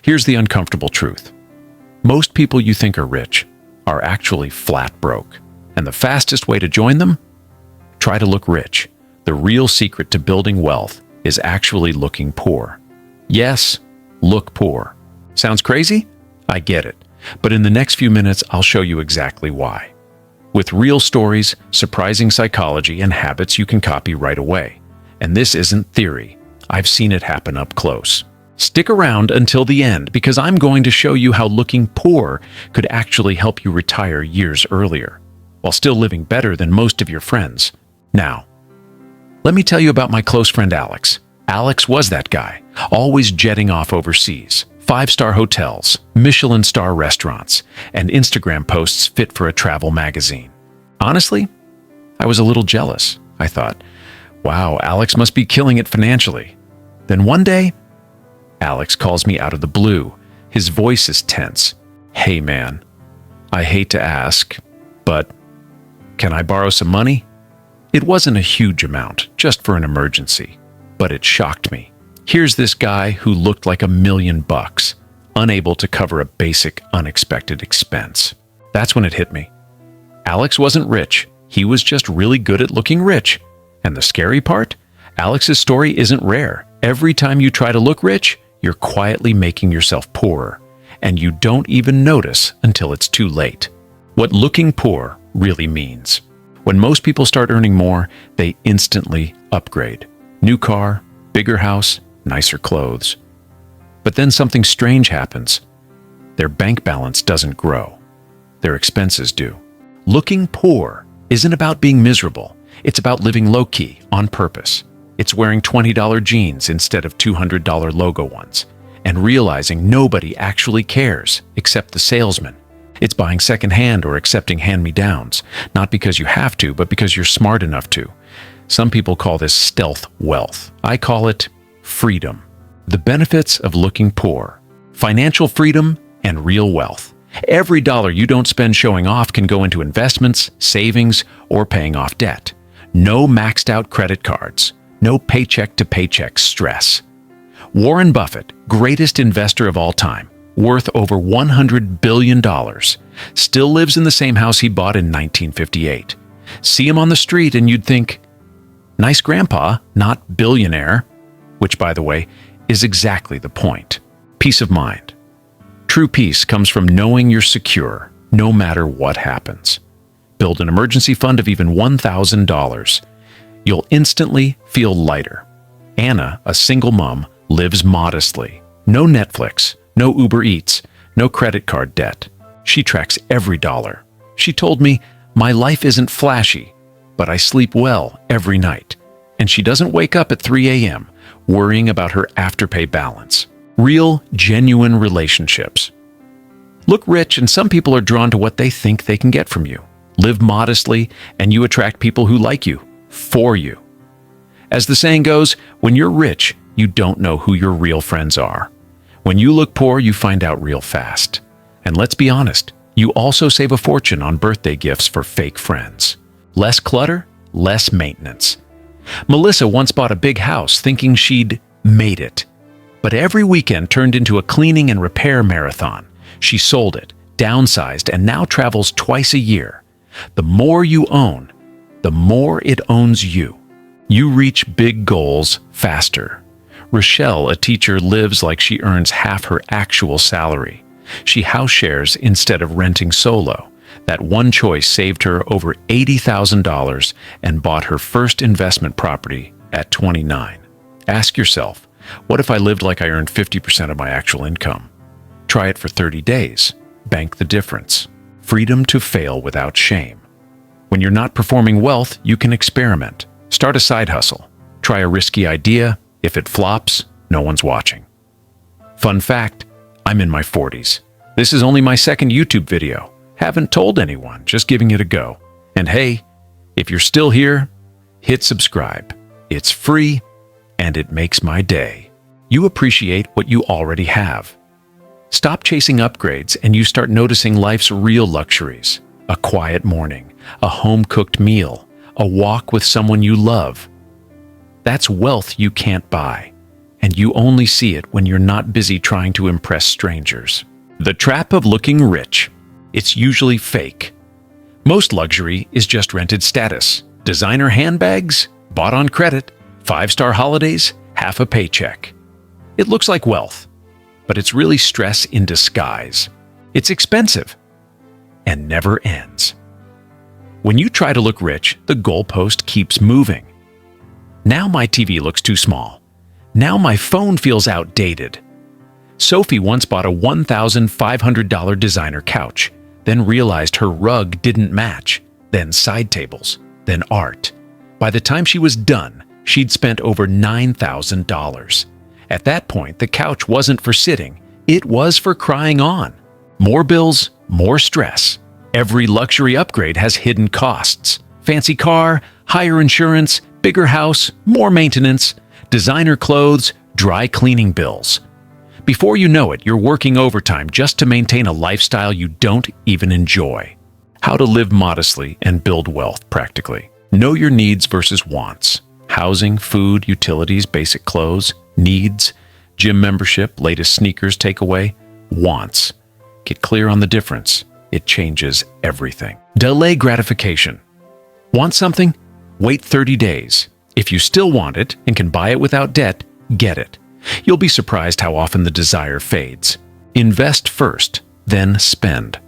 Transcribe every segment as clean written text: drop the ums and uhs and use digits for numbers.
Here's the uncomfortable truth. Most people you think are rich are actually flat broke. And the fastest way to join them? Try to look rich. The real secret to building wealth is actually looking poor. Yes, look poor. Sounds crazy? I get it. But in the next few minutes, I'll show you exactly why. With real stories, surprising psychology, and habits you can copy right away. And this isn't theory. I've seen it happen up close. Stick around until the end because I'm going to show you how looking poor could actually help you retire years earlier, while still living better than most of your friends. Now, let me tell you about my close friend Alex. Alex was that guy, always jetting off overseas. 5-star hotels, Michelin star restaurants, and Instagram posts fit for a travel magazine. Honestly, I was a little jealous. I thought, wow, Alex must be killing it financially. Then one day, Alex calls me out of the blue. His voice is tense. Hey man, I hate to ask, but can I borrow some money? It wasn't a huge amount, just for an emergency, but it shocked me. Here's this guy who looked like $1 million, unable to cover a basic, unexpected expense. That's when it hit me. Alex wasn't rich. He was just really good at looking rich. And the scary part? Alex's story isn't rare. Every time you try to look rich, you're quietly making yourself poorer. And you don't even notice until it's too late. What looking poor really means. When most people start earning more, they instantly upgrade. New car, bigger house, nicer clothes. But then something strange happens. Their bank balance doesn't grow. Their expenses do. Looking poor isn't about being miserable. It's about living low-key, on purpose. It's wearing $20 jeans instead of $200 logo ones, and realizing nobody actually cares except the salesman. It's buying secondhand or accepting hand-me-downs, not because you have to, but because you're smart enough to. Some people call this stealth wealth. I call it freedom. The benefits of looking poor: financial freedom and real wealth. Every dollar you don't spend showing off can go into investments, savings, or paying off debt. No maxed out credit cards. No paycheck to paycheck stress. Warren Buffett, greatest investor of all time, worth over $100 billion, still lives in the same house he bought in 1958. See him on the street and you'd think, nice grandpa, not billionaire. Which, by the way, is exactly the point. Peace of mind. True peace comes from knowing you're secure, no matter what happens. Build an emergency fund of even $1,000. You'll instantly feel lighter. Anna, a single mom, lives modestly. No Netflix, no Uber Eats, no credit card debt. She tracks every dollar. She told me, my life isn't flashy, but I sleep well every night. And she doesn't wake up at 3 a.m. worrying about her Afterpay balance. Real, genuine relationships. Look rich, and some people are drawn to what they think they can get from you. Live modestly, and you attract people who like you, for you. As the saying goes, when you're rich, you don't know who your real friends are. When you look poor, you find out real fast. And let's be honest, you also save a fortune on birthday gifts for fake friends. Less clutter, less maintenance. Melissa once bought a big house thinking she'd made it. But every weekend turned into a cleaning and repair marathon. She sold it, downsized, and now travels twice a year. The more you own, the more it owns you. You reach big goals faster. Rochelle, a teacher, lives like she earns half her actual salary. She house shares instead of renting solo. That one choice saved her over $80,000 and bought her first investment property at 29. Ask yourself, what if I lived like I earned 50% of my actual income? Try it for 30 days. Bank the difference. Freedom to fail without shame. When you're not performing wealth, you can experiment. Start a side hustle. Try a risky idea. If it flops, no one's watching. Fun fact, I'm in my 40s. This is only my second YouTube video. Haven't told anyone, just giving it a go. And hey, if you're still here, hit subscribe. It's free, and it makes my day. You appreciate what you already have. Stop chasing upgrades and you start noticing life's real luxuries. A quiet morning, a home-cooked meal, a walk with someone you love. That's wealth you can't buy. and you only see it when you're not busy trying to impress strangers. The trap of looking rich. It's usually fake. Most luxury is just rented status. Designer handbags, bought on credit, 5-star holidays, half a paycheck. It looks like wealth, but it's really stress in disguise. It's expensive and never ends. When you try to look rich, the goalpost keeps moving. Now my TV looks too small. Now my phone feels outdated. Sophie once bought a $1,500 designer couch, then realized her rug didn't match, then side tables, then art. By the time she was done, she'd spent over $9,000. At that point, the couch wasn't for sitting, it was for crying on. More bills, more stress. Every luxury upgrade has hidden costs. Fancy car, higher insurance, bigger house, more maintenance, designer clothes, dry cleaning bills. Before you know it, you're working overtime just to maintain a lifestyle you don't even enjoy. How to live modestly and build wealth practically. Know your needs versus wants. Housing, food, utilities, basic clothes. Needs, gym membership, latest sneakers takeaway. Wants. Get clear on the difference. It changes everything. Delay gratification. Want something? Wait 30 days. If you still want it and can buy it without debt, get it. You'll be surprised how often the desire fades. Invest first, then spend.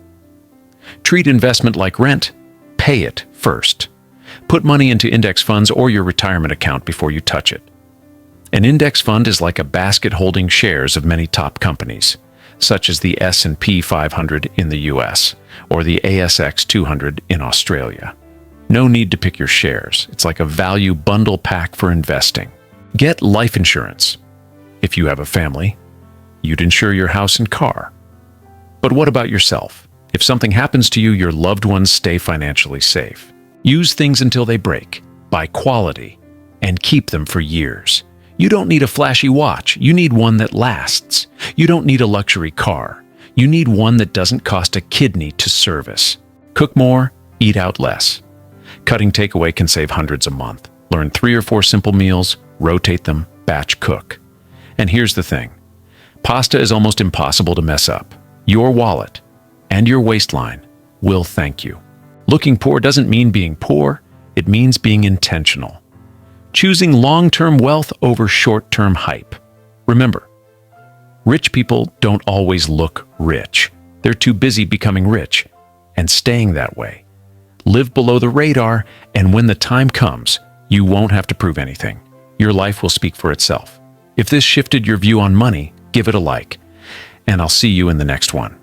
Treat investment like rent. Pay it first. Put money into index funds or your retirement account before you touch it. An index fund is like a basket holding shares of many top companies, such as the S&P 500 in the US or the ASX 200 in Australia. No need to pick your shares. It's like a value bundle pack for investing. Get life insurance. If you have a family, you'd insure your house and car. But what about yourself? If something happens to you, your loved ones stay financially safe. Use things until they break. Buy quality and keep them for years. You don't need a flashy watch. You need one that lasts. You don't need a luxury car. You need one that doesn't cost a kidney to service. Cook more, eat out less. Cutting takeaway can save hundreds a month. Learn 3 or 4 simple meals, rotate them, batch cook. And here's the thing. Pasta is almost impossible to mess up. Your wallet and your waistline will thank you. Looking poor doesn't mean being poor. It means being intentional. Choosing long-term wealth over short-term hype. Remember, rich people don't always look rich. They're too busy becoming rich and staying that way. Live below the radar, and when the time comes, you won't have to prove anything. Your life will speak for itself. If this shifted your view on money, give it a like, and I'll see you in the next one.